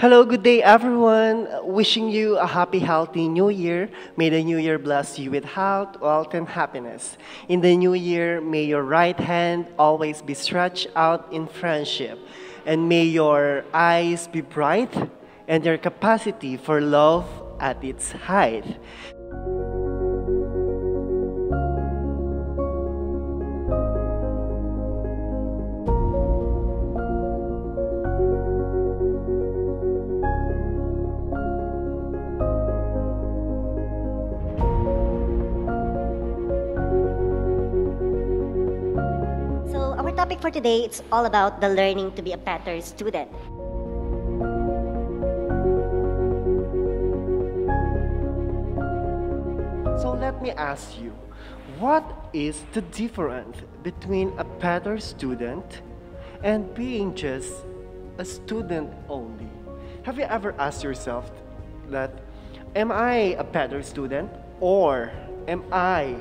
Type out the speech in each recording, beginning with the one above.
Hello, good day, everyone. Wishing you a happy, healthy new year. May the new year bless you with health, wealth, and happiness. In the new year, may your right hand always be stretched out in friendship. And may your eyes be bright and your capacity for love at its height. So our topic for today, it's all about the learning to be a better student. So let me ask you, what is the difference between a better student and being just a student only? Have you ever asked yourself that, am I a better student or am I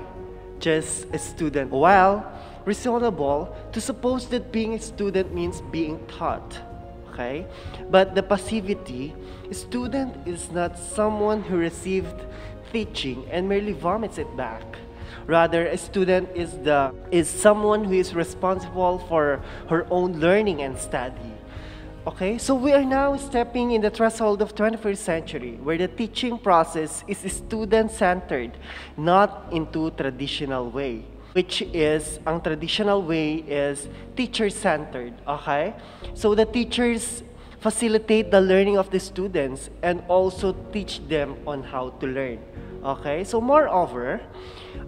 just a student? Well, reasonable to suppose that being a student means being taught. Okay? But the passivity, student is not someone who received teaching and merely vomits it back. Rather, a student is someone who is responsible for her own learning and study. Okay, so we are now stepping in the threshold of 21st century where the teaching process is student-centered, not into traditional way. Which is, ang traditional way is teacher-centered, okay? So the teachers facilitate the learning of the students and also teach them on how to learn, okay? So moreover,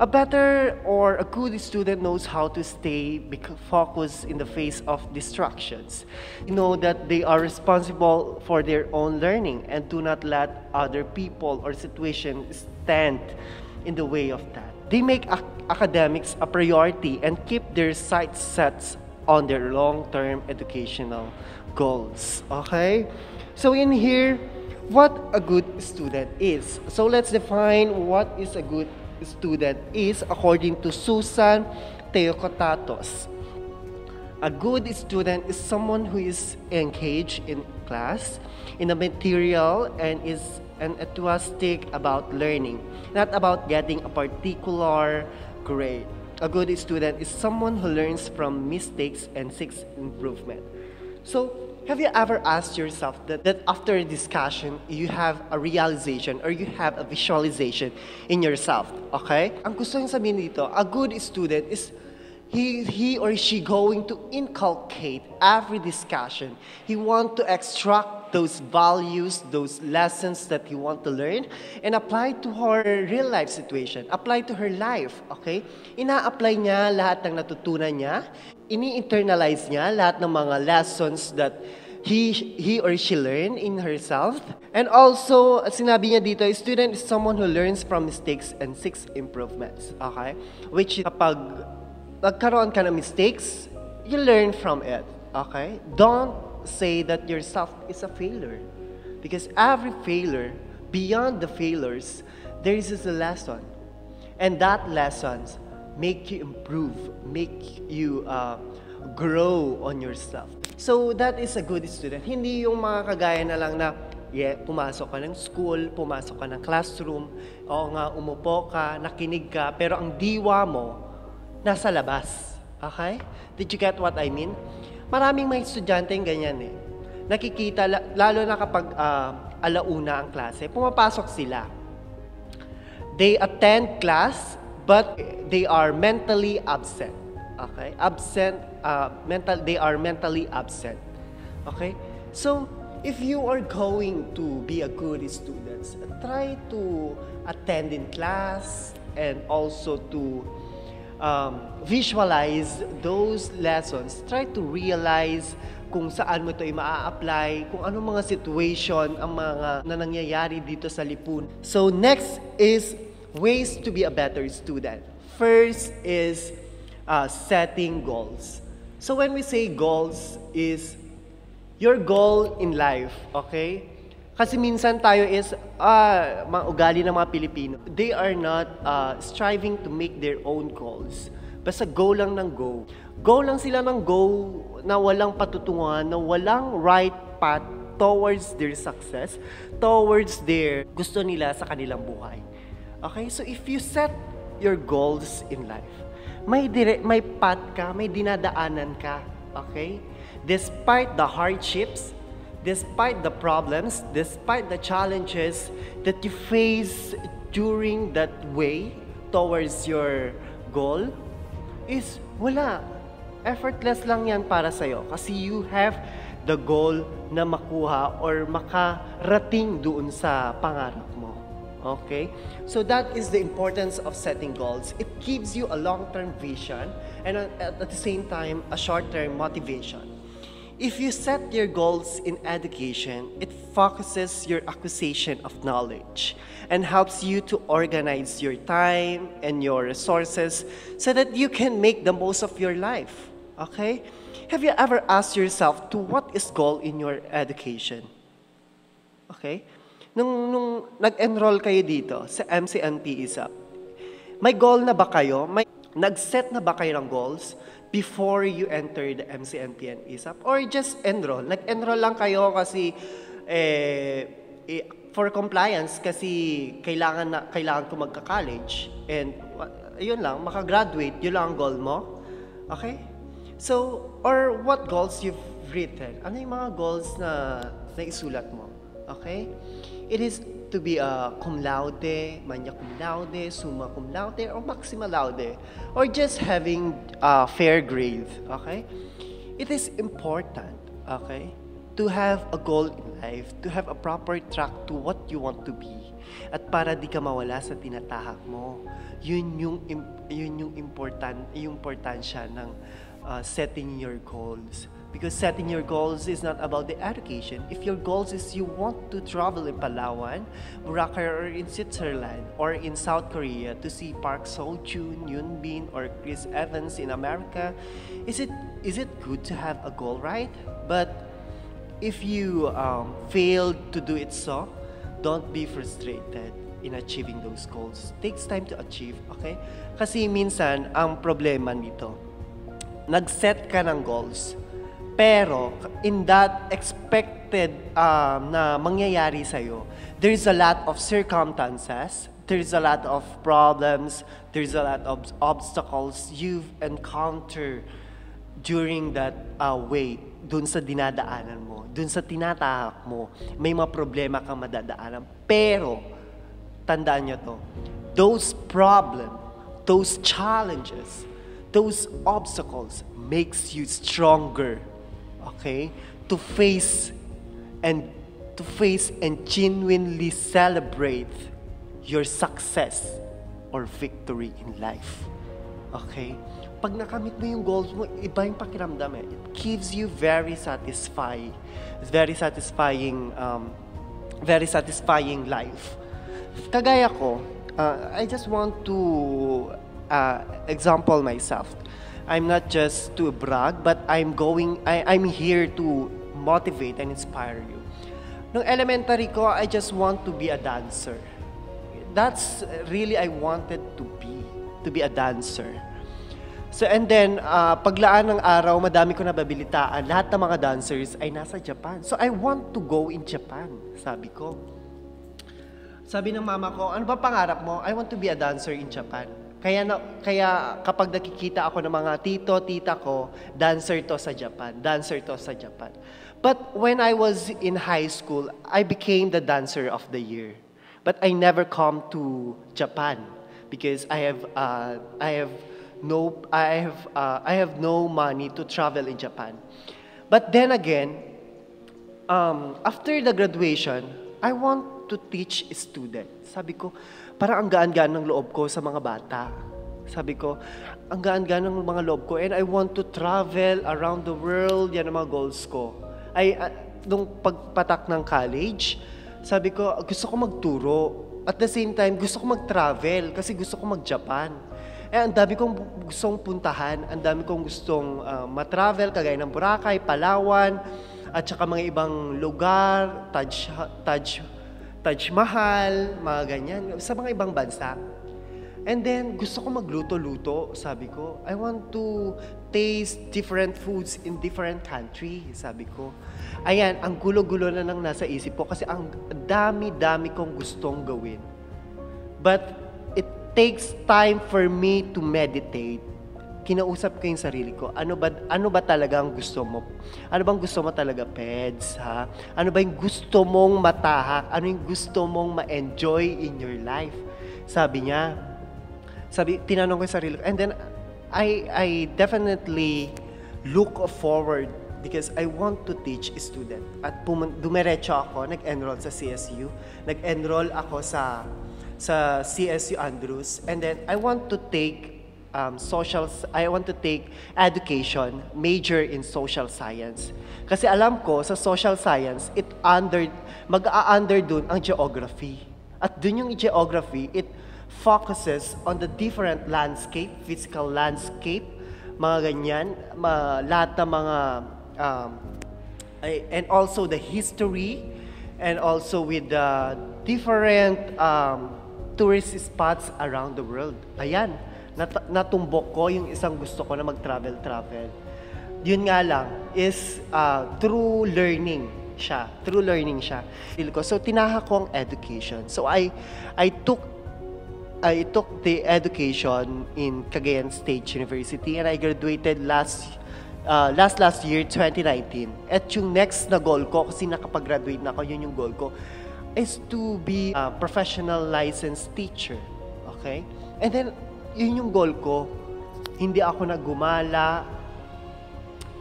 a better or a good student knows how to stay focused in the face of distractions. You know that they are responsible for their own learning and do not let other people or situations stand in the way of that. They make academics a priority and keep their sights set on their long-term educational goals. Okay? So in here, what a good student is. So let's define what is a good student is according to Susan Theokotatos. A good student is someone who is engaged in class, in the material, and is enthusiastic about learning, not about getting a particular grade. A good student is someone who learns from mistakes and seeks improvement. So, have you ever asked yourself that after a discussion, you have a realization or you have a visualization in yourself, okay? Ang gusto niyang sabihin dito, a good student is he or she going to inculcate every discussion. He want to extract those values, those lessons that he want to learn and apply to her real life situation, apply to her life, okay? Ina-apply niya lahat ng natutunan niya, ini-internalize niya lahat ng mga lessons that he or she learned in herself. And also, sinabi niya dito, a student is someone who learns from mistakes and seeks improvements, okay? Which kapag nagkaroon ka ng mistakes, you learn from it, okay? Don't say that yourself is a failure. Because every failure, beyond the failures, there is a lesson. And that lessons make you improve, make you grow on yourself. So that is a good student. Hindi yung mga kagaya na lang na, pumasok ka ng school, pumasok ka ng classroom, o nga, umupo ka, nakinig ka, pero ang diwa mo, nasa labas. Okay? Did you get what I mean? Maraming mga estudyante yung ganyan eh. Nakikita, lalo na kapag alauna ang klase, pumapasok sila. They attend class, but they are mentally absent. Okay? They are mentally absent. Okay? So, if you are going to be a good student, try to attend in class and also to visualize those lessons. Try to realize kung saan mo ito maa-apply, kung anong mga situation ang mga na nangyayari dito sa Lipun. So next is ways to be a better student. First is setting goals. So when we say goals is your goal in life, okay? Kasi minsan tayo is, mga ugali ng mga Pilipino, they are not striving to make their own goals. Basta go lang ng go. Go lang sila ng go na walang patutunguhan, na walang right path towards their success, towards their gusto nila sa kanilang buhay. Okay? So if you set your goals in life, may path ka, may dinadaanan ka. Okay? Despite the hardships, despite the problems, despite the challenges that you face during that way towards your goal, is wala. Effortless lang yan para sa'yo kasi you have the goal na makuha or makarating doon sa pangarap mo. Okay? So that is the importance of setting goals. It gives you a long-term vision and at the same time, a short-term motivation. If you set your goals in education, it focuses your acquisition of knowledge and helps you to organize your time and your resources so that you can make the most of your life. Okay? Have you ever asked yourself to what is goal in your education? Okay? Nung nag-enroll kayo dito sa MCNP ISAP, may goal na ba kayo? Nag-set na ba kayo ng goals before you enter the MCNP and ISAP? Or just enroll? Nag-enroll lang kayo kasi for compliance kasi kailangan ko magka-college and yun lang, makagraduate, yun lang ang goal mo. Okay? So, or what goals you've written? Ano yung mga goals na naisulat mo? Okay? It is to be a cum laude, magna cum laude, summa cum laude, or maxima laude, or just having a fair grade. Okay? It is important, okay, to have a goal in life, to have a proper track to what you want to be. At para di ka mawala sa tinatahak mo. Yun yung importansya ng setting your goals. Because setting your goals is not about the education. If your goals is you want to travel in Palawan, Boracay, or in Switzerland, or in South Korea to see Park Seo-joon, Yoon Bin, or Chris Evans in America, is it good to have a goal, right? But if you fail to do it so, don't be frustrated in achieving those goals. It takes time to achieve, okay? Kasi minsan, ang problema nito, nag-set ka ng goals, pero in that expected na mangyayari sa'yo, there is a lot of circumstances, there is a lot of problems, there is a lot of obstacles you've encountered during that way, dun sa dinadaanan mo, dun sa tinatahak mo, may mga problema kang madadaanan. Pero, tandaan nyo to, those problems, those challenges, those obstacles makes you stronger. Okay? To face and genuinely celebrate your success or victory in life. Okay? Pag nakamit mo yung goals mo, iba yung pakiramdam eh. It gives you very satisfying life. Kagaya ko, I just want to example myself. I'm not just to brag, but I'm here to motivate and inspire you. Nung elementary ko, I just want to be a dancer. That's really I wanted to be a dancer. So and then, paglaan ng araw, madami ko nababalitaan, lahat ng mga dancers ay nasa Japan. So I want to go in Japan, sabi ko. Sabi ng mama ko, ano ba pangarap mo? I want to be a dancer in Japan. Kaya kapag nakikita ako ng mga tita ko, dancer to sa Japan. But when I was in high school, I became the dancer of the year. But I never come to Japan because I have no money to travel in Japan. But then again, after the graduation, I want to teach students. Sabi ko, parang ang gaan-gaan ng loob ko sa mga bata. Sabi ko, ang gaan-gaan ng mga loob ko and I want to travel around the world. Yan ang mga goals ko. Nung pagpatak ng college, sabi ko, gusto ko magturo. At the same time, gusto ko mag-travel kasi gusto ko mag-Japan. Ang dami kong gustong puntahan, ang dami kong gustong matravel, kagaya ng Boracay, Palawan, at saka mga ibang lugar, Taj Mahal, mga ganyan, sa mga ibang bansa. And then, gusto ko magluto-luto. Sabi ko, I want to taste different foods in different country. Sabi ko, ayan, ang gulo-gulo na nang nasa isip ko kasi ang dami-dami kong gustong gawin. But it takes time for me to meditate. Kinausap ko yung sarili ko, ano ba talaga ang gusto mo? Ano bang gusto mo talaga, Peds? Ha? Ano ba yung gusto mong matahak? Ano yung gusto mong ma-enjoy in your life? Tinanong ko yung sarili ko. And then, I definitely look forward because I want to teach a student. At dumiretso ako, nag-enroll sa CSU. Nag-enroll ako sa CSU Andrews. And then, I want to take education, major in social science. Kasi alam ko, sa social science, mag-a-under dun ang geography. At dun yung geography, it focuses on the different landscape, physical landscape, mga ganyan, lahat ng mga, and also the history, and also with the different tourist spots around the world. Ayan, natumbok ko yung isang gusto ko na mag-travel. Yun nga lang, is through learning siya. So, tinahak ko ang education. So, I took the education in Cagayan State University and I graduated last year, 2019. At yung next na goal ko, kasi nakapag-graduate na ako, yun yung goal ko, is to be a professional licensed teacher. Okay? And then, yun yung goal ko. Hindi ako naggumala,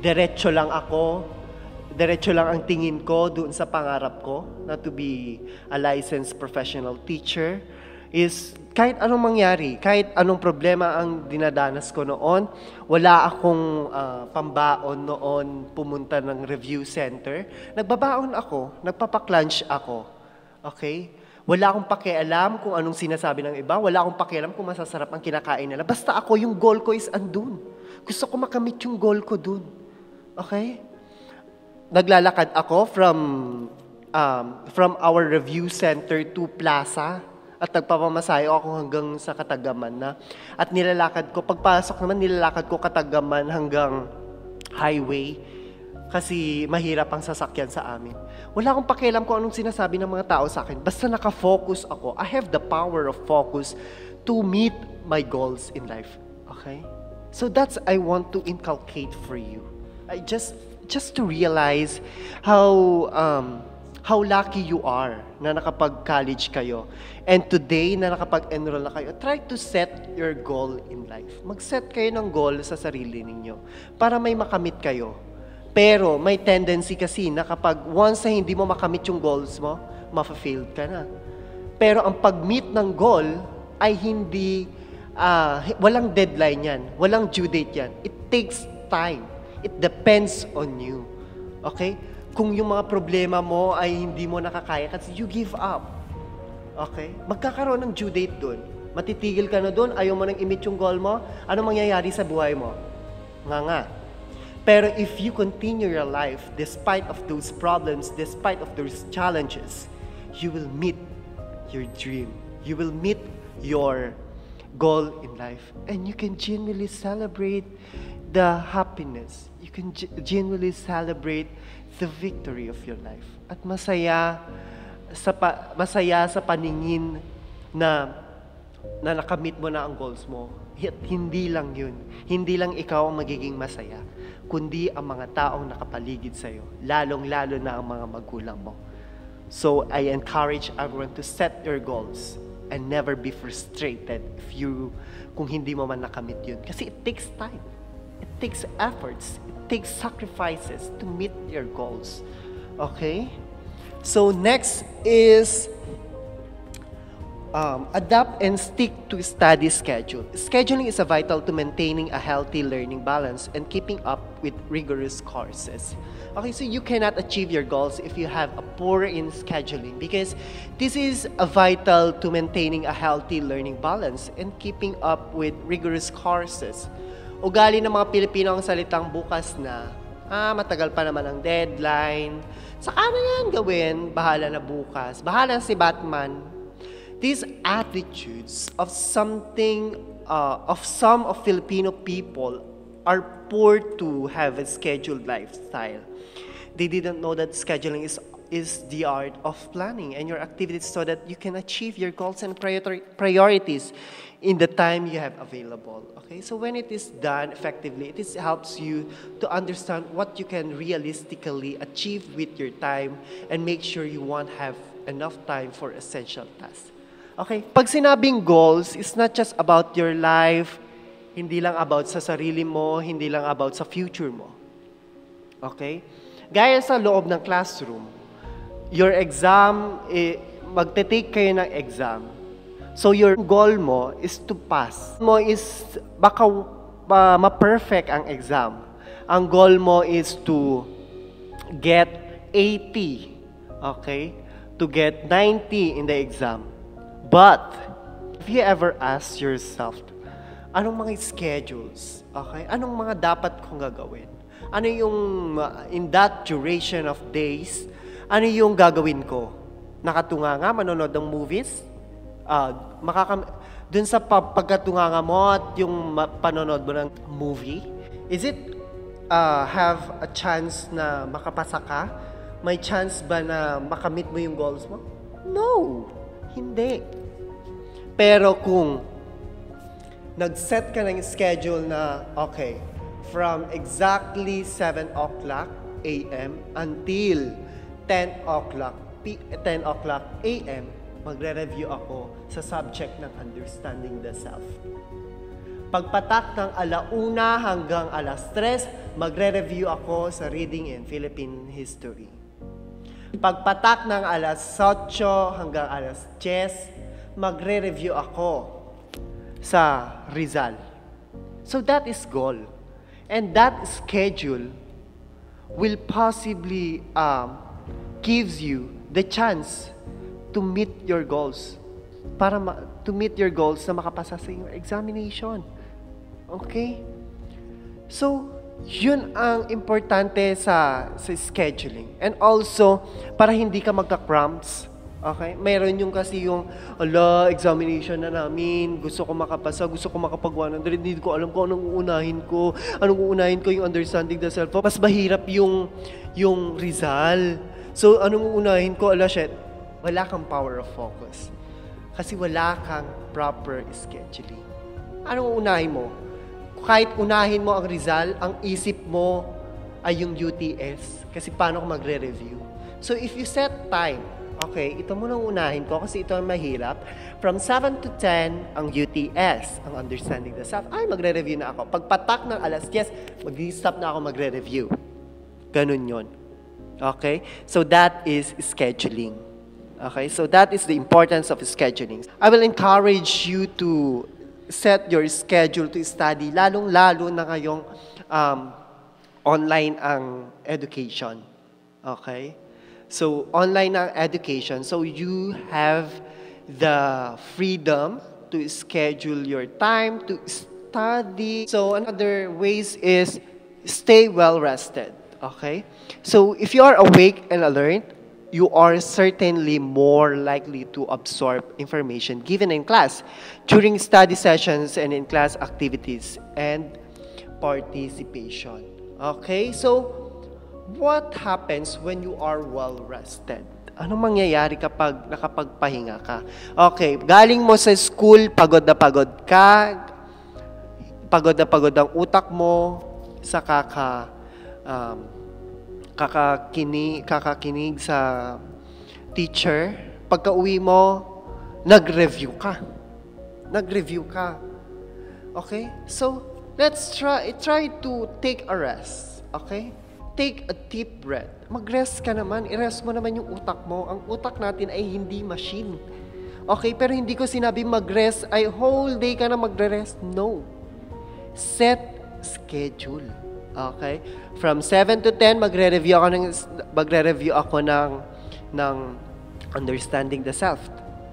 diretso lang ang tingin ko doon sa pangarap ko na to be a licensed professional teacher. Is kahit anong mangyari, kahit anong problema ang dinadanas ko noon, wala akong pambaon noon pumunta ng review center. Nagbabaon ako, nagpapaklunch ako. Okay? Wala akong pakialam kung anong sinasabi ng iba, wala akong pakialam kung masasarap ang kinakain nila. Basta ako, yung goal ko is andun. Gusto ko makamit yung goal ko dun. Okay? Naglalakad ako from our review center to Plaza. At nagpapamasahe ako hanggang sa Katagaman na. At nilalakad ko, pagpasok naman nilalakad ko Katagaman hanggang highway. Kasi mahirap ang sasakyan sa amin. Wala akong pakialam kung anong sinasabi ng mga tao sa akin. Basta nakafocus ako. I have the power of focus to meet my goals in life. Okay? So that's I want to inculcate for you. Just to realize how lucky you are na nakapag-college kayo. And today, na nakapag-enroll na kayo, try to set your goal in life. Mag-set kayo ng goal sa sarili ninyo para may makamit kayo. Pero may tendency kasi na kapag once na hindi mo makamit yung goals mo, ma-failed ka na. Pero ang pag-meet ng goal ay hindi, walang deadline yan, walang due date yan. It takes time. It depends on you. Okay? Kung yung mga problema mo ay hindi mo nakakaya kasi you give up. Okay? Magkakaroon ng due date dun. Matitigil ka na dun, ayaw mo nang i-meet yung goal mo, ano mangyayari sa buhay mo? Nga. Pero if you continue your life despite of those problems, despite of those challenges, you will meet your dream. You will meet your goal in life. And you can genuinely celebrate the happiness. You can genuinely celebrate the victory of your life. At masaya sa paningin na nakamit mo na ang goals mo. At hindi lang yun. Hindi lang ikaw ang magiging masaya, kundi ang mga taong nakapaligid sa'yo, lalong-lalo na ang mga magulang mo. So, I encourage everyone to set your goals and never be frustrated kung hindi mo man nakamit yun. Kasi it takes time. It takes efforts. It takes sacrifices to meet your goals. Okay? So, next is adapt and stick to study schedule. Scheduling is vital to maintaining a healthy learning balance and keeping up with rigorous courses. Okay, so you cannot achieve your goals if you have a poor in scheduling because this is vital to maintaining a healthy learning balance and keeping up with rigorous courses. Ugali ng mga Pilipino ang salitang bukas na, matagal pa naman ang deadline. Saka na yan gawin, bahala na bukas. Bahala si Batman. these attitudes of something, of some of Filipino people are poor to have a scheduled lifestyle. They didn't know that scheduling is the art of planning and your activities so that you can achieve your goals and priorities in the time you have available. Okay, so when it is done effectively, helps you to understand what you can realistically achieve with your time and make sure you won't have enough time for essential tasks. Okay, pag sinabing goals, it's not just about your life, hindi lang about sa sarili mo, hindi lang about sa future mo. Okay? Gaya sa loob ng classroom, your exam, magte-take kayo ng exam. So your goal mo is to pass. Mo is baka ma-perfect ang exam. Ang goal mo is to get 80, okay? To get 90 in the exam. But if you ever ask yourself, anong mga schedules, okay? Anong mga dapat kong gagawin? Ano yung in that duration of days, ano yung gagawin ko? Nakatunganga, manonood ng movies? Dun sa pagkatunganga mo at yung panonood mo ng movie, is it have a chance na makapasa ka? May chance ba na makamit mo yung goals mo? No, hindi. Pero kung nag-set ka ng schedule na, okay, from exactly 7 o'clock a.m. until 10 o'clock a.m., magre-review ako sa subject ng Understanding the Self. Pagpatak ng 1:00 hanggang 3:00, magre-review ako sa Reading in Philippine History. Pagpatak ng 8:00 hanggang 10:00, magre-review ako sa Rizal. So that is goal. And that schedule will possibly gives you the chance to meet your goals. To meet your goals na makapasa sa iyong examination. Okay? So, yun ang importante sa scheduling. And also, para hindi ka magka-cramps. Okay? Meron yung kasi yung, examination na namin, gusto ko makapasa, gusto ko makapag-100, hindi ko alam kung anong uunahin ko. Anong uunahin ko, yung Understanding the Self. Mas mahirap yung Rizal. So, anong uunahin ko? Wala kang power of focus. Kasi wala kang proper scheduling. Anong uunahin mo? Kahit unahin mo ang Rizal, ang isip mo ay yung UTS. Kasi paano ko magre-review? So, if you set time, okay, ito muna unahin ko kasi ito ang mahirap. From 7 to 10, ang UTS, ang Understanding the Self, ay magre-review na ako. Pagpatak ng 10:00, mag-stop na ako magre-review. Ganun yon. Okay? So that is scheduling. Okay? So that is the importance of scheduling. I will encourage you to set your schedule to study, lalong-lalo na ngayong online ang education. Okay? So, online ang education. So, you have the freedom to schedule your time to study. So, another ways is stay well-rested. Okay? So, if you are awake and alert, you are certainly more likely to absorb information given in class during study sessions and in class activities and participation. Okay? So, what happens when you are well-rested? Anong mangyayari kapag nakapagpahinga ka? Okay, galing mo sa school, pagod na pagod ka, pagod na pagod ang utak mo sa kakakinig sa teacher. Pagka-uwi mo, nag-review ka. Okay? So, let's try to take a rest. Okay? Take a deep breath. Mag-rest ka naman. I-rest mo naman yung utak mo. Ang utak natin ay hindi machine. Okay? Pero hindi ko sinabi mag-rest ay whole day ka na magre-rest. No. Set schedule. Okay? From 7 to 10, magre-review ako ng Understanding the Self.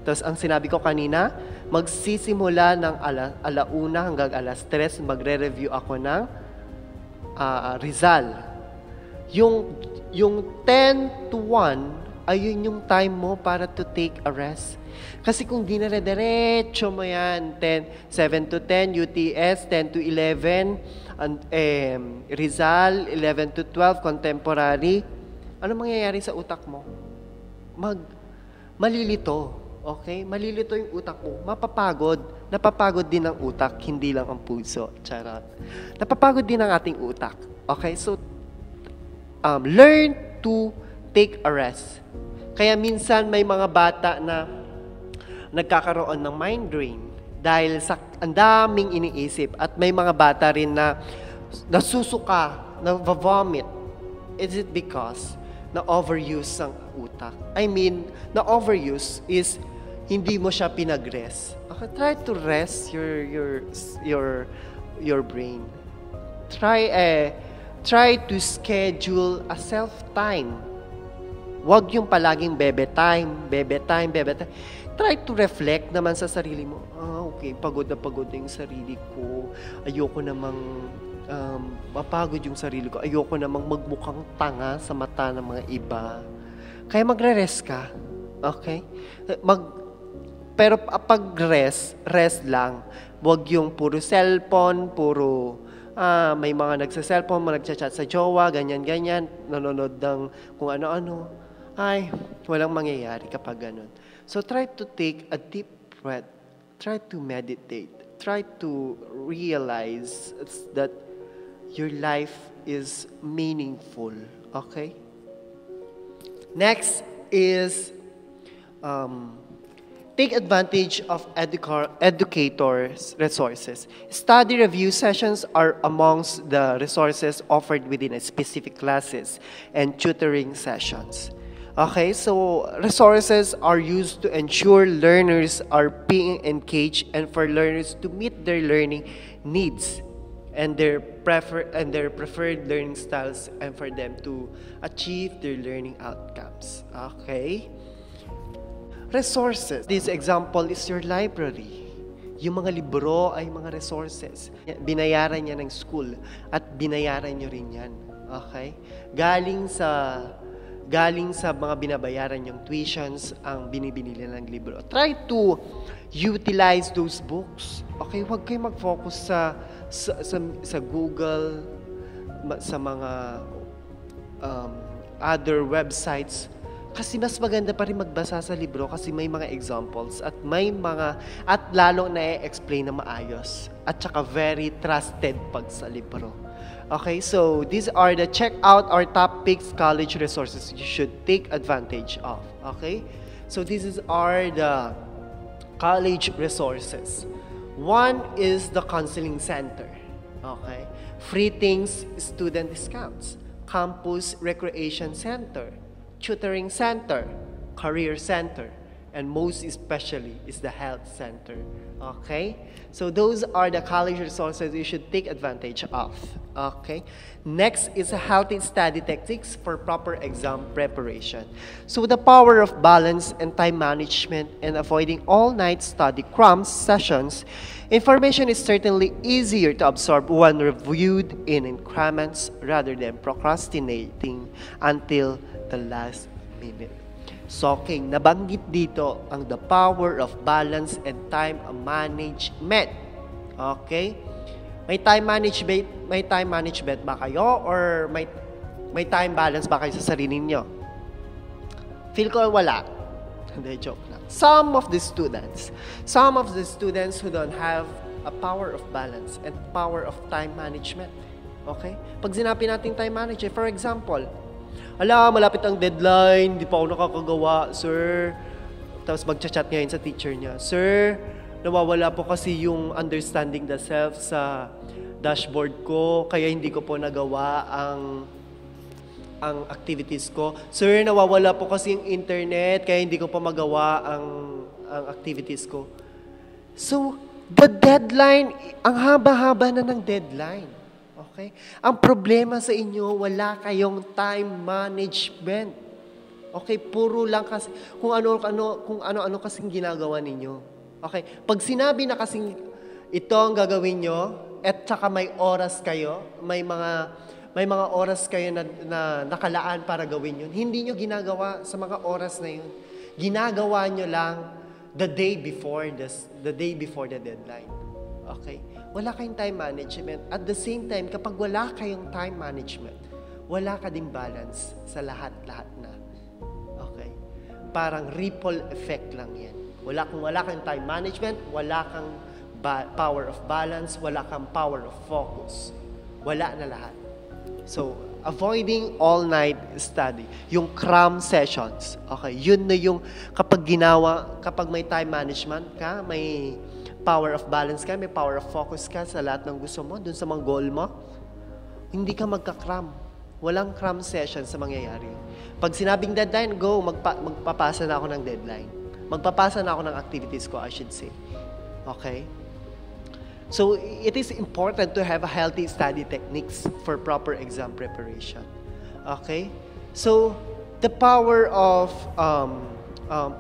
Tapos ang sinabi ko kanina, magsisimula ng 1:00 hanggang 3:00, magre-review ako ng Rizal. Yung 10 to 1 ayun yung time mo para to take a rest. Kasi kung dinare-diretso mo yan, 7 to 10, UTS, 10 to 11, Rizal, 11 to 12, contemporary, ano mangyayari sa utak mo? Malilito. Okay? Malilito yung utak mo. Mapapagod. Napapagod din ang utak, hindi lang ang puso. Charot. Napapagod din ang ating utak. Okay? So, learn to take a rest. Kaya minsan may mga bata na nagkakaroon ng mind drain dahil sa ang daming iniisip at may mga bata rin na nasusuka, na-vomit. Is it because na-overuse ang utak? I mean, na-overuse is hindi mo siya pinag-rest. Okay, try to rest your brain. Try to schedule a self-time. Huwag yung palaging bebe time. Try to reflect naman sa sarili mo. Okay, pagod na yung sarili ko. Ayoko namang mapagod yung sarili ko. Ayoko namang magmukhang tanga sa mata ng mga iba. Kaya magre-rest ka. Okay? Pero pag rest lang. Huwag yung puro cellphone, may mga nagsa-cellphone, mga nagchat-chat sa jowa, ganyan-ganyan, nanonood ng kung ano-ano. Ay, walang mangyayari kapag ganun. So try to take a deep breath. Try to meditate. Try to realize that your life is meaningful. Okay? Next is take advantage of educators' resources. Study review sessions are amongst the resources offered within a specific classes and tutoring sessions. Okay, so resources are used to ensure learners are being engaged and for learners to meet their learning needs and their preferred learning styles and for them to achieve their learning outcomes. Okay? Resources. This example is your library. Yung mga libro ay mga resources. Binayaran niya ng school at binayaran niyo rin yan. Okay? Galing sa mga binabayaran yung tuitions ang binibili ng libro. Try to utilize those books. Okay? Huwag kayo mag-focus sa Google, sa mga other websites. Kasi mas maganda pa rin magbasa sa libro kasi may mga examples at lalong na-explain na maayos at saka very trusted pag sa libro. Okay, so these are check out our top picks college resources you should take advantage of. Okay, so are the college resources. One is the counseling center. Okay, free things, student discounts, campus recreation center, tutoring center, career center, and most especially is the health center. Okay? So those are the college resources you should take advantage of. Okay? Next is a healthy study techniques for proper exam preparation. So the power of balance and time management and avoiding all-night study cram sessions, information is certainly easier to absorb when reviewed in increments rather than procrastinating until the last minute. So, okay, nabanggit dito ang the power of balance and time management. Okay? May time management ba kayo or may time balance ba kayo sa sarili niyo? Feel ko wala. Hindi, joke lang. Some of the students who don't have a power of balance and power of time management. Okay? Pag sinabi natin time management, for example, malapit ang deadline, di pa ako nakakagawa, sir. Tapos magchat-chat ngayon sa teacher niya, sir, nawawala po kasi yung understanding the self sa dashboard ko, kaya hindi ko po nagawa ang activities ko. Sir, nawawala po kasi yung internet, kaya hindi ko pa magawa ang activities ko. So, the deadline, ang haba-haba na ng deadline. Okay? Ang problema sa inyo, wala kayong time management. Okay, puro lang kasi kung ano-ano kasing ginagawa ninyo. Okay? Pag sinabi na kasing ito ang gagawin nyo, at saka may oras kayo, may May mga oras kayo na nakalaan para gawin yun. Hindi nyo ginagawa sa mga oras na yun. Ginagawa nyo lang the day before the deadline. Okay? Wala kayong time management. At the same time, kapag wala kayong time management, wala ka ding balance sa lahat-lahat na. Okay? Parang ripple effect lang yan. Kung wala kang time management, wala kang power of balance, wala kang power of focus. Wala na lahat. So, avoiding all-night study. Yung cram sessions. Okay, yun na yung kapag may time management ka, may power of balance ka, may power of focus ka sa lahat ng gusto mo, dun sa mga goal mo, hindi ka magka-cram. Walang cram session sa mangyayari. Pag sinabing deadline, go, magpapasa na ako ng deadline. Magpapasa na ako ng activities ko, I should say. Okay? So, it is important to have a healthy study techniques for proper exam preparation. Okay? So, the power of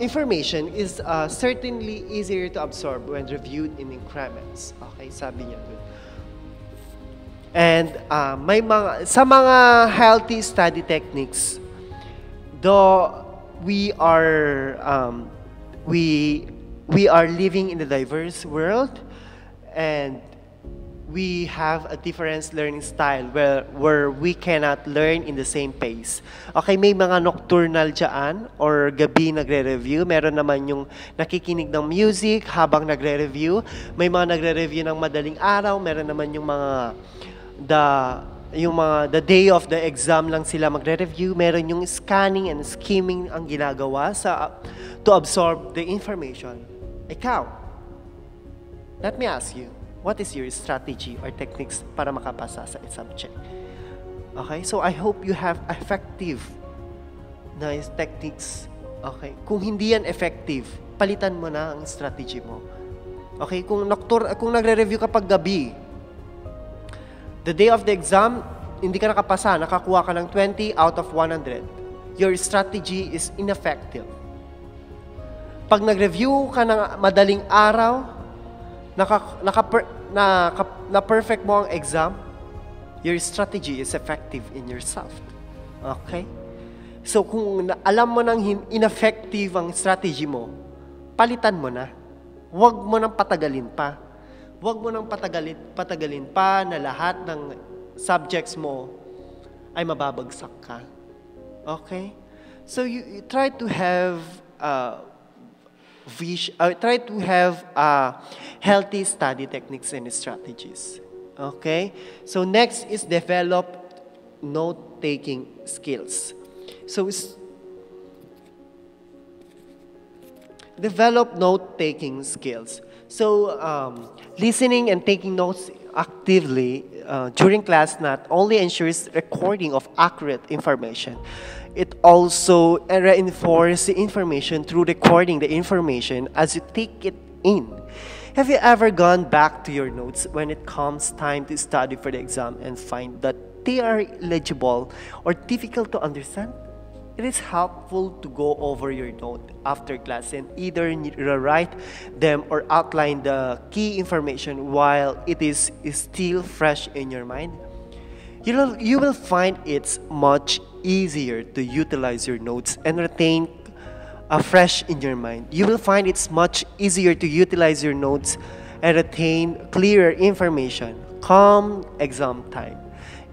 information is certainly easier to absorb when reviewed in increments. Okay? Sabi niya dun. And sa mga healthy study techniques, though we are living in a diverse world, and we have a different learning style where we cannot learn in the same pace. Okay, may mga nocturnal dyan or gabi nagre-review. Meron naman yung nakikinig ng music habang nagre-review. May mga nagre-review ng madaling araw. Meron naman yung the day of the exam lang sila magre-review. Meron yung scanning and skimming ang ginagawa to absorb the information. Ikaw, let me ask you, what is your strategy or techniques para makapasa sa subject? Okay, so I hope you have effective na techniques. Okay, kung hindi yan effective, palitan mo na ang strategy mo. Okay, kung nagre-review ka pag gabi, the day of the exam, hindi ka nakapasa, nakakuha ka ng 20 out of 100. Your strategy is ineffective. Pag nag-review ka ng madaling araw, na-perfect mo ang exam, your strategy is effective in yourself. Okay? So, kung alam mo nang ineffective ang strategy mo, palitan mo na. Huwag mo nang patagalin pa. Huwag mo nang patagalin pa na lahat ng subjects mo ay mababagsak ka. Okay? So, you try to have healthy study techniques and strategies. Okay? So next is develop note-taking skills. So develop note-taking skills. So listening and taking notes actively during class not only ensures recording of accurate information, it also reinforces the information through recording the information as you take it in. Have you ever gone back to your notes when it comes time to study for the exam and find that they are illegible or difficult to understand? It is helpful to go over your note after class and either rewrite them or outline the key information while it is still fresh in your mind. You will find it's much easier to utilize your notes and retain fresh in your mind. You will find it's much easier to utilize your notes and retain clearer information come exam time.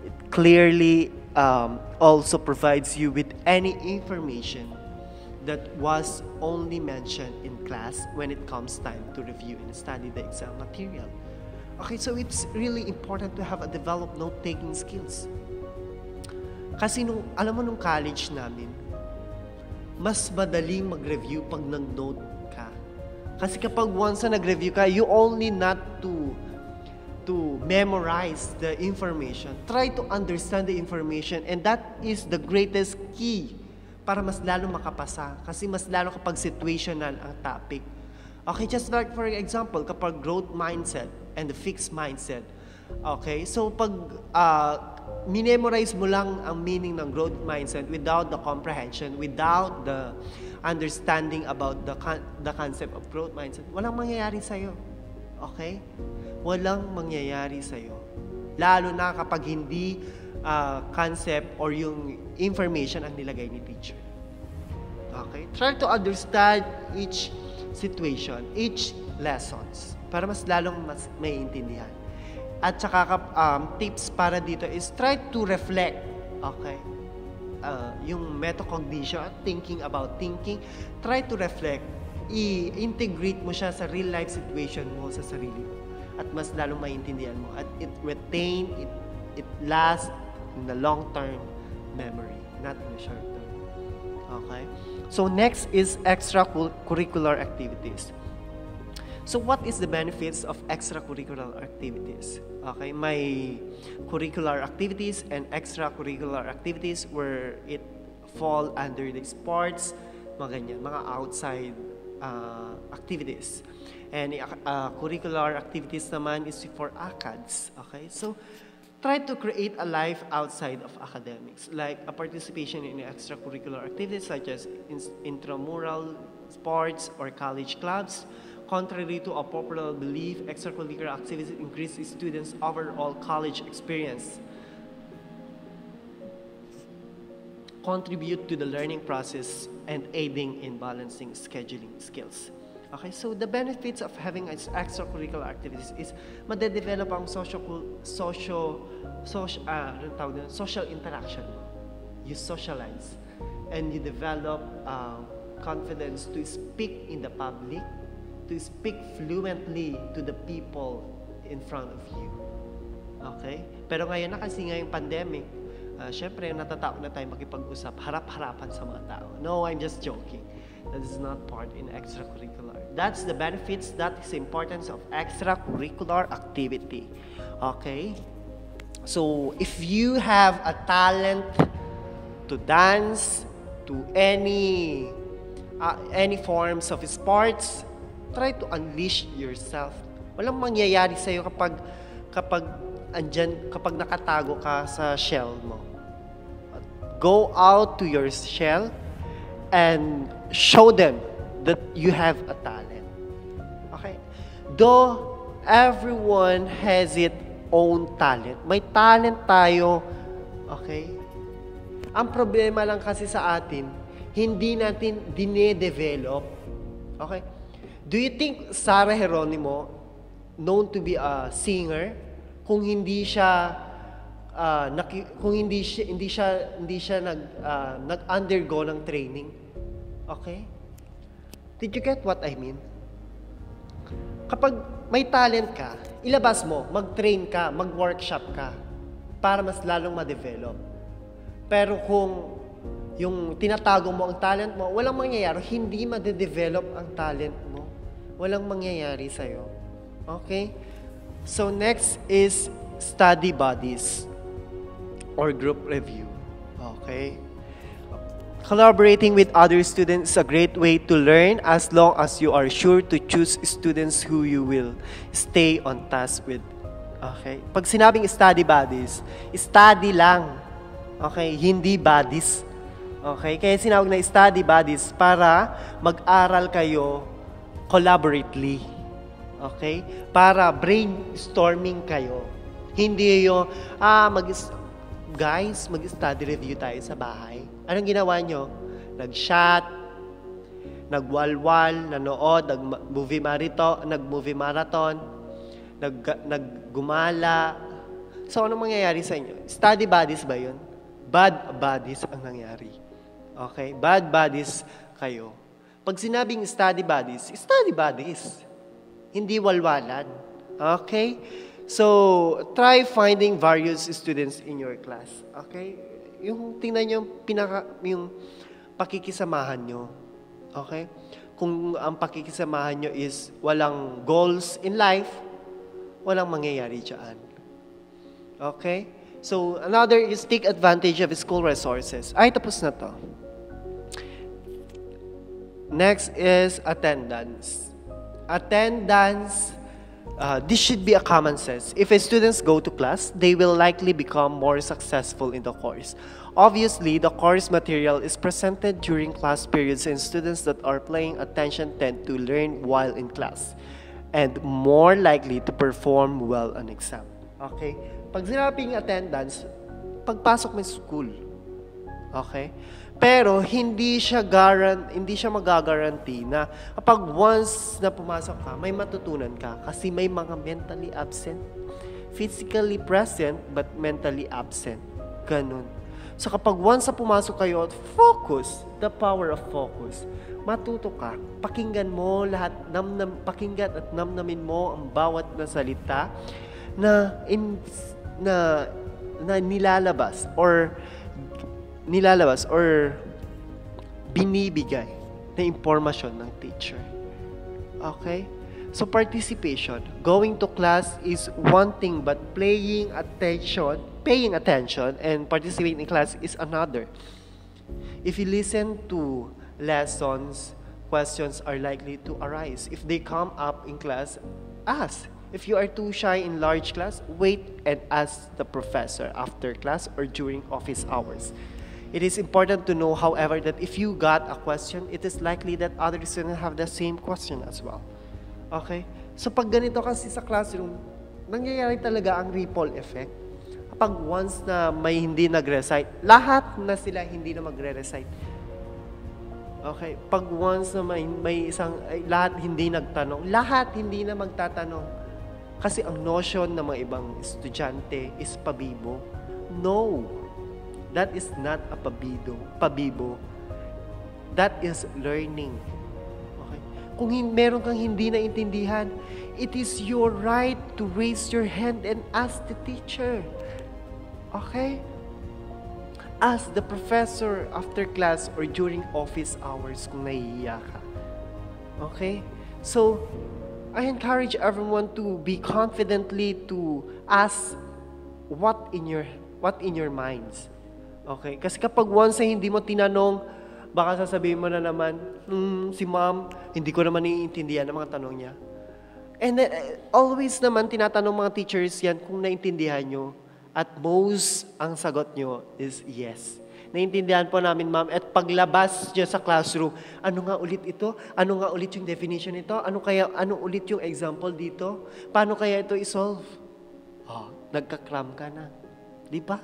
It clearly also provides you with any information that was only mentioned in class when it comes time to review and study the exam material. Okay, so it's really important to have a developed note-taking skills. Kasi alam mo nung college namin, mas madaling mag-review pag nag-note ka. Kasi kapag once na nag-review ka, you only not to memorize the information. Try to understand the information, and that is the greatest key para mas lalo makapasa. Kasi mas lalo kapag situational ang topic. Okay, just like for example, kapag growth mindset and the fixed mindset. Okay, so pag minemorize mo lang ang meaning ng growth mindset without the comprehension, without the understanding about the concept of growth mindset, walang mangyayari sa'yo. Okay? Walang mangyayari sa'yo. Lalo na kapag hindi concept or yung information ang nilagay ni teacher. Okay? Try to understand each situation, each lessons, para mas lalong mas maiintindihan. At saka tips para dito is try to reflect. Okay? Yung metacognition, thinking about thinking, try to reflect. I-integrate mo siya sa real life situation mo sa sarili mo. At mas lalong maiintindihan mo. At it retain, it lasts in the long-term memory, not in the short term. Okay? So next is extracurricular activities. So what is the benefits of extracurricular activities? Okay, my curricular activities and extracurricular activities where it fall under the sports, mga ganyan, mga outside activities. And curricular activities naman is for ACADS. Okay, so try to create a life outside of academics, like a participation in extracurricular activities such as intramural sports or college clubs. Contrary to a popular belief, extracurricular activities increase students' overall college experience, contribute to the learning process, and aiding in balancing scheduling skills. Okay, so the benefits of having extracurricular activities is madedevelop ang social interaction. You socialize and you develop confidence to speak in the public, to speak fluently to the people in front of you. Okay? Pero ngayon na kasi ngayong pandemic, syempre natatakot na tayo makipag-usap, harap-harapan sa mga tao. No, I'm just joking. That is not part in extracurricular. That's the benefits, that is the importance of extracurricular activity. Okay? So, if you have a talent to dance, to any forms of sports, try to unleash yourself. Walang mangyayari sa'yo kapag nakatago ka sa shell mo. Go out to your shell and show them that you have a talent. Okay? Though everyone has its own talent. May talent tayo. Okay? Ang problema lang kasi sa atin, hindi natin dine-develop. Okay? Do you think Sarah Geronimo, known to be a singer, kung hindi siya nag-undergo ng training? Okay? Did you get what I mean? Kapag may talent ka, ilabas mo, mag-train ka, mag-workshop ka, para mas lalong ma-develop. Pero kung yung tinatago mo ang talent mo, walang mangyayari, hindi ma-develop ang talent mo. Walang mangyayari sa'yo. Okay? So next is study buddies or group review. Okay? Collaborating with other students is a great way to learn as long as you are sure to choose students who you will stay on task with. Okay? Pag sinabing study buddies, study lang. Okay? Hindi buddies. Okay? Kaya sinawag na study buddies para mag-aral kayo collaboratively. Okay? Para brainstorming kayo. Hindi yung, guys, mag-study review tayo sa bahay. Anong ginawa nyo? Nag-shot, nagwalwal, nanood, nag-movie marathon, naggumala. So, anong mangyayari sa inyo? Study buddies ba yun? Bad buddies ang nangyari. Okay? Bad buddies kayo. Pag sinabing study buddies, hindi walwalan. Okay? So, try finding various students in your class. Okay? Yung tingnan nyo yung pakikisamahan nyo. Okay? Kung ang pakikisamahan nyo is walang goals in life, walang mangyayari dyan. Okay? So, another is take advantage of school resources. Ay, tapos na to. Next is attendance. This should be a common sense. If students go to class, they will likely become more successful in the course. Obviously, the course material is presented during class periods and students that are paying attention tend to learn while in class and more likely to perform well on exam. Okay? Pag sinabing attendance, pagpasok mo sa school. Okay? Pero hindi siya magagaranti na kapag once na pumasok ka, may matutunan ka kasi may mga mentally absent, physically present but mentally absent. Ganun. So kapag once na pumasok kayo, focus, the power of focus. Matuto ka, pakinggan mo lahat, pakinggan at namnamin mo ang bawat na salita na nilalabas or binibigay na impormasyon ng teacher. Okay? So participation, going to class is one thing, but paying attention and participating in class is another. If you listen to lessons, questions are likely to arise. If they come up in class, ask. If you are too shy in large class, wait and ask the professor after class or during office hours. It is important to know, however, that if you got a question, it is likely that other students have the same question as well. Okay? So pag ganito kasi sa classroom, nangyayari talaga ang ripple effect. Kapag once na may hindi nag-recite, lahat na sila hindi na magre-recite. Okay? Pag once na may lahat hindi nagtanong, lahat hindi na magtatanong. Kasi ang notion ng mga ibang estudyante is pabibo. No. That is not a pabibo. That is learning. Okay? Kung meron kang hindi naintindihan, it is your right to raise your hand and ask the teacher. Okay? Ask the professor after class or during office hours kung nahihiya ka. Okay? So, I encourage everyone to be confidently to ask what in your minds. Okay? Kasi kapag once na hindi mo tinanong, baka sasabihin mo na naman, si ma'am, hindi ko naman naiintindihan ang mga tanong niya. And then, always naman tinatanong mga teachers yan kung naintindihan nyo. At most, ang sagot nyo is yes. Naintindihan po namin, ma'am. At paglabas nyo sa classroom, ano nga ulit ito? Ano nga ulit yung definition nito? Ano ulit yung example dito? Paano kaya ito isolve? Nagka-cram ka na. Di ba?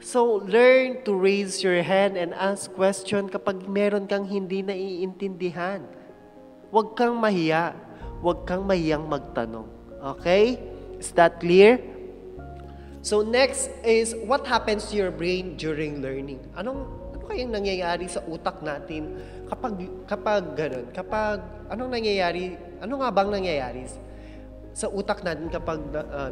So, learn to raise your hand and ask question kapag meron kang hindi naiintindihan. Huwag kang mahiya. Huwag kang mahiyang magtanong. Okay? Is that clear? So next is what happens to your brain during learning. Ano kayang nangyayari sa utak natin kapag ganun? Ano nga bang nangyayari sa utak natin kapag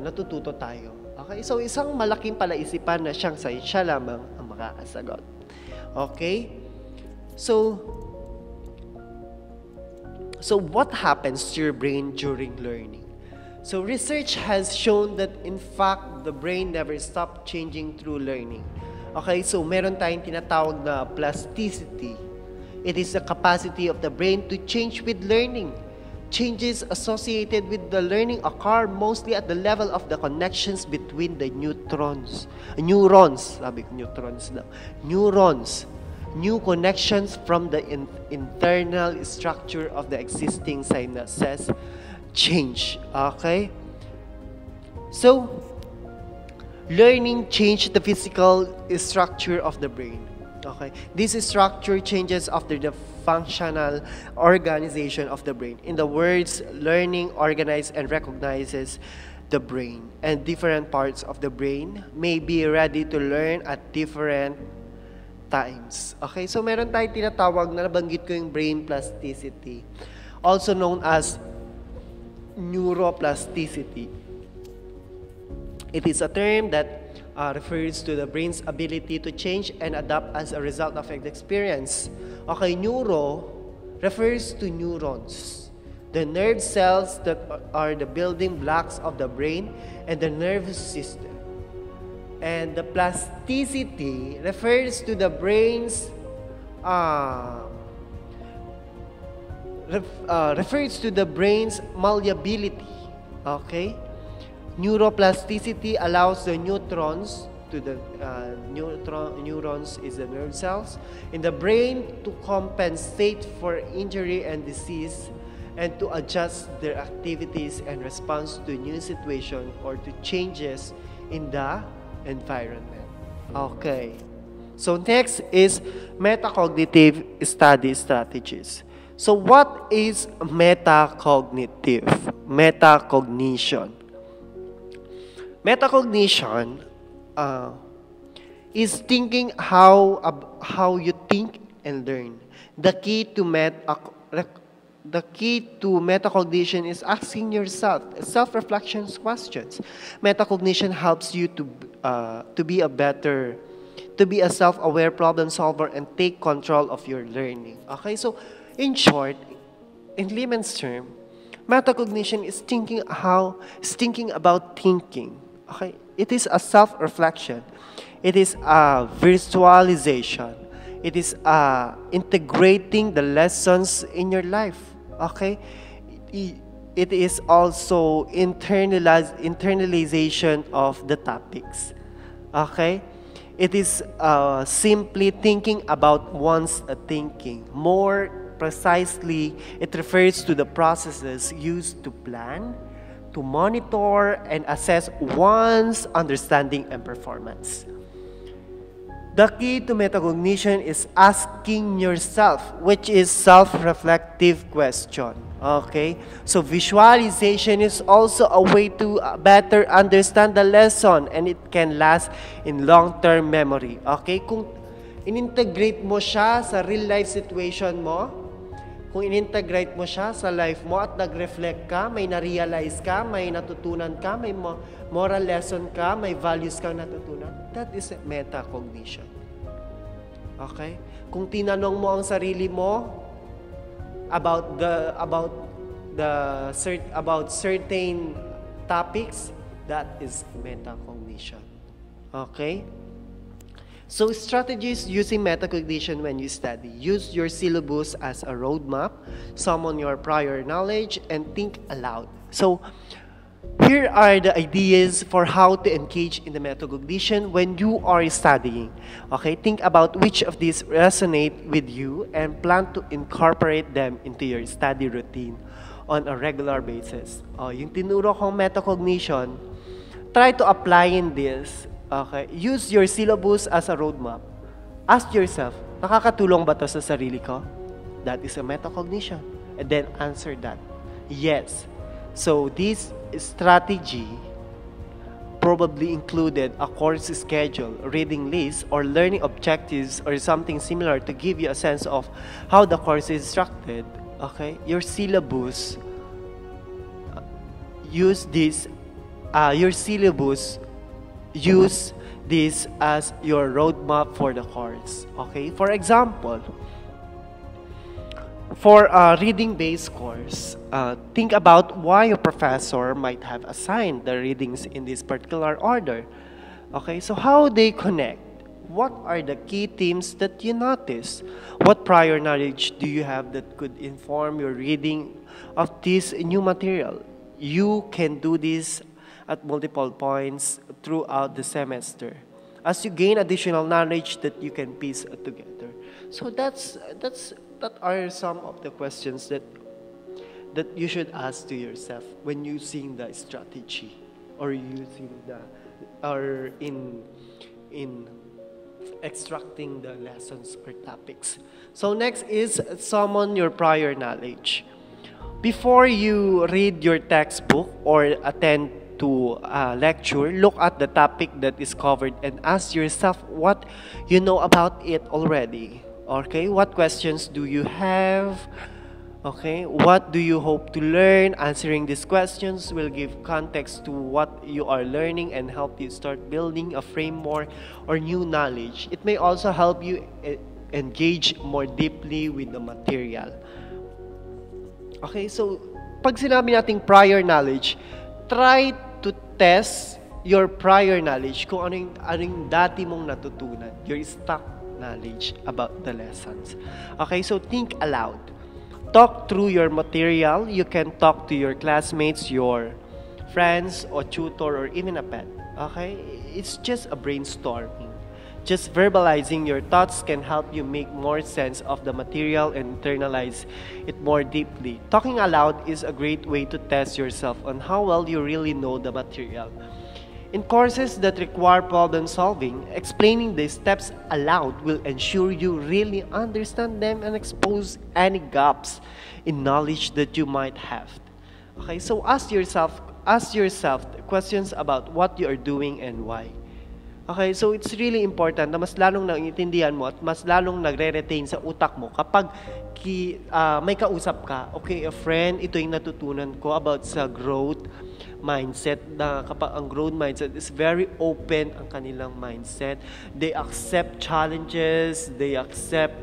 natututo tayo? Okay? So isang malaking palaisipan na siya lamang ang makakasagot. Okay? So what happens to your brain during learning? So research has shown that in fact, the brain never stops changing through learning. Okay, so meron tayong tinatawag na plasticity. It is the capacity of the brain to change with learning. Changes associated with the learning occur mostly at the level of the connections between the neurons. New connections from the internal structure of the existing synapses change. Okay? So, learning changed the physical structure of the brain. Okay? This structure changes after the functional organization of the brain. In the words, learning organizes and recognizes the brain. And different parts of the brain may be ready to learn at different times. Okay? So, meron tayong tinatawag na nabanggit ko yung brain plasticity. Also known as neuroplasticity. It is a term that refers to the brain's ability to change and adapt as a result of an experience. Okay, neuro refers to neurons, the nerve cells that are the building blocks of the brain and the nervous system. And the plasticity refers to the brain's malleability. Okay? Neuroplasticity allows the neurons is the nerve cells in the brain to compensate for injury and disease and to adjust their activities and response to new situation or to changes in the environment. Okay. So next is metacognitive study strategies. So what is metacognitive? Metacognition. Metacognition is thinking how you think and learn. The key to metacognition is asking yourself self-reflection questions. Metacognition helps you to be a self-aware problem solver and take control of your learning. Okay, so in short, in layman's term, metacognition is thinking about thinking. Okay, it is a self-reflection. It is a visualization. It is integrating the lessons in your life. Okay, it is also internalization of the topics. Okay, it is simply thinking about one's thinking. More precisely, it refers to the processes used to plan, to monitor, and assess one's understanding and performance. The key to metacognition is asking yourself, which is self-reflective question. Okay? So visualization is also a way to better understand the lesson, and it can last in long-term memory. Okay? Kung in-integrate mo siya sa real-life situation mo, kung in-integrate mo siya sa life mo at nag-reflect ka, may na-realize ka, may natutunan ka, may moral lesson ka, may values kang natutunan, that is metacognition. Okay? Kung tinanong mo ang sarili mo about certain topics, that is metacognition. Okay? So strategies using metacognition when you study. Use your syllabus as a roadmap, summon your prior knowledge, and think aloud. So here are the ideas for how to engage in the metacognition when you are studying. Okay, think about which of these resonate with you and plan to incorporate them into your study routine on a regular basis. Yung tinuro kong metacognition, try to apply in this. Okay, use your syllabus as a roadmap. Ask yourself, nakakatulong ba to sa sarili ko? That is a metacognition. And then answer that. Yes. So this strategy probably included a course schedule, reading list, or learning objectives, or something similar to give you a sense of how the course is structured. Okay, your syllabus. Use this as your roadmap for the course. Okay? For example, for a reading-based course, think about why your professor might have assigned the readings in this particular order. Okay? So how they connect? What are the key themes that you notice? What prior knowledge do you have that could inform your reading of this new material? You can do this at multiple points throughout the semester as you gain additional knowledge that you can piece together. So that are some of the questions that you should ask to yourself when using the strategy or in extracting the lessons or topics. So next is summon your prior knowledge. Before you read your textbook or attend to a lecture, look at the topic that is covered and ask yourself what you know about it already. Okay, what questions do you have? Okay, what do you hope to learn? Answering these questions will give context to what you are learning and help you start building a framework or new knowledge. It may also help you engage more deeply with the material. Okay, so pag sinabi nating prior knowledge, try to test your prior knowledge kung ano yung dati mong natutunan, your stock knowledge about the lessons. Okay, so think aloud. Talk through your material. You can talk to your classmates, your friends, or tutor, or even a pet. Okay, it's just a brainstorming. Just verbalizing your thoughts can help you make more sense of the material and internalize it more deeply. Talking aloud is a great way to test yourself on how well you really know the material. In courses that require problem solving, explaining the steps aloud will ensure you really understand them and expose any gaps in knowledge that you might have. Okay, so ask yourself questions about what you are doing and why. Okay, so it's really important na mas lalong naiintindihan mo at mas lalong nagre-retain sa utak mo kapag may kausap ka. Okay, a friend, ito yung natutunan ko about sa growth mindset, na kapag ang growth mindset is very open ang kanilang mindset. They accept challenges, they accept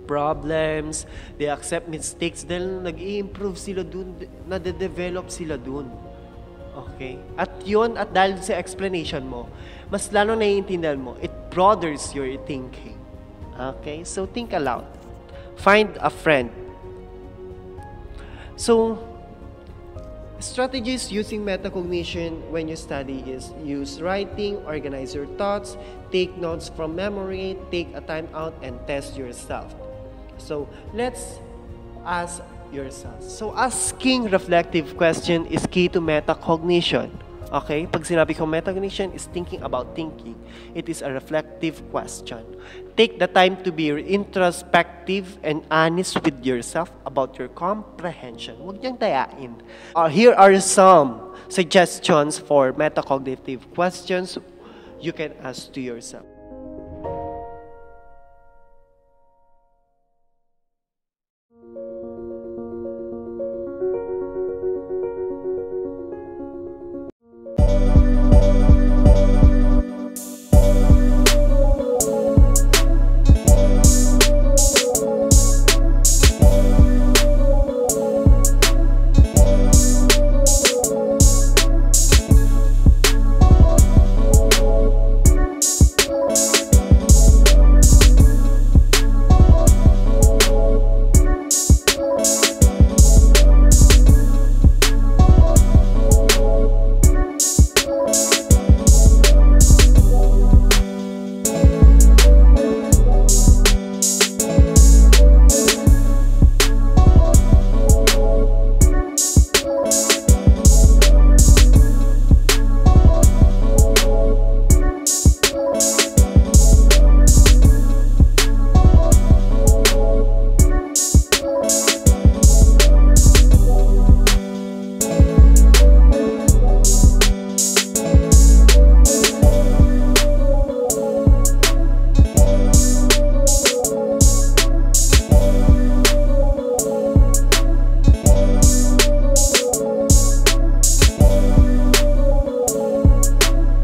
problems, they accept mistakes dahil nag-i-improve sila dun, nade-develop sila dun. Okay? At yun, at dahil sa explanation mo, mas lalo naiintindihan mo, it broadens your thinking. Okay? So, think aloud. Find a friend. So, strategies using metacognition when you study is use writing, organize your thoughts, take notes from memory, take a time out, and test yourself. So, let's ask yourself. So, asking reflective question is key to metacognition. Okay? Pag sinabi ko metacognition is thinking about thinking. It is a reflective question. Take the time to be introspective and honest with yourself about your comprehension. Huwag niyang dayain. Here are some suggestions for metacognitive questions you can ask to yourself.